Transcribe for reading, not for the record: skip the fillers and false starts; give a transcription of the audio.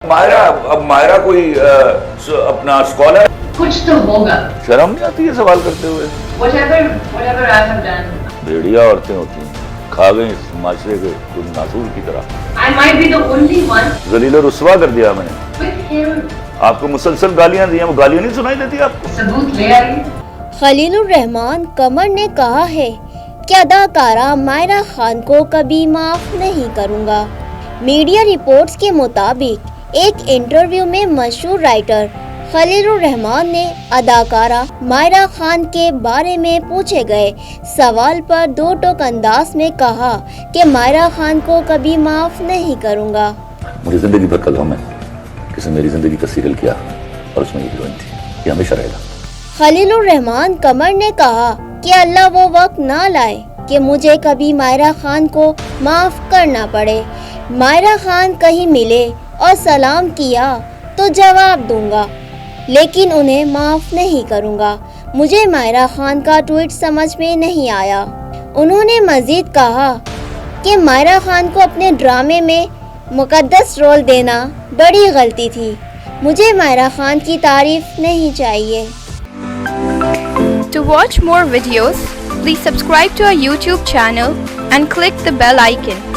مائرہ اب مائرہ کوئی اپنا اسکالر کچھ تو ہوگا. شرم نہیں آتی ہے سوال کرتے ہوئے؟ whatever I have done. بھیڑیا عورتیں ہوتی ہیں کھا گئی اس معاشرے کے کچھ ناسور کی طرح. I might be the only one ذلیل و رسوا کر دیا میں نے. with him. آپ کو مسلسل گالیاں دی ہیں، وہ گالیاں نہیں سنائی دیتی آپ کو؟ ثبوت لے آئی. خلیل الرحمان قمر نے کہا ہے کہ اداکارہ مائرہ خان کو کبھی معاف نہیں کروں گا. میڈیا رپورٹس کے مطابق ایک انٹرویو میں مشہور رائٹر خلیل الرحمان نے اداکارہ مائرہ خان کے بارے میں پوچھے گئے سوال پر دو ٹوک انداز میں کہا کہ مائرہ خان کو کبھی معاف نہیں کروں گا. مجھے زندگی بھر کا غم ہے، کسی نے میری زندگی کا سیریل کیا اور اس میں یہ ہیروئن تھی، یہ ہمیشہ رہے گا. خلیل الرحمان قمر نے کہا کہ اللہ وہ وقت نہ لائے کہ مجھے کبھی مائرہ خان کو معاف کرنا پڑے. مائرہ خان کہیں ملے اور سلام کیا تو جواب دوں گا، لیکن انہیں معاف نہیں کروں گا. مجھے مائرہ خان کا ٹویٹ سمجھ میں نہیں آیا. انہوں نے مزید کہا کہ مائرہ خان کو اپنے ڈرامے میں مقدس رول دینا بڑی غلطی تھی. مجھے مائرہ خان کی تعریف نہیں چاہیے. To watch more videos, please subscribe to our YouTube channel and click the bell icon.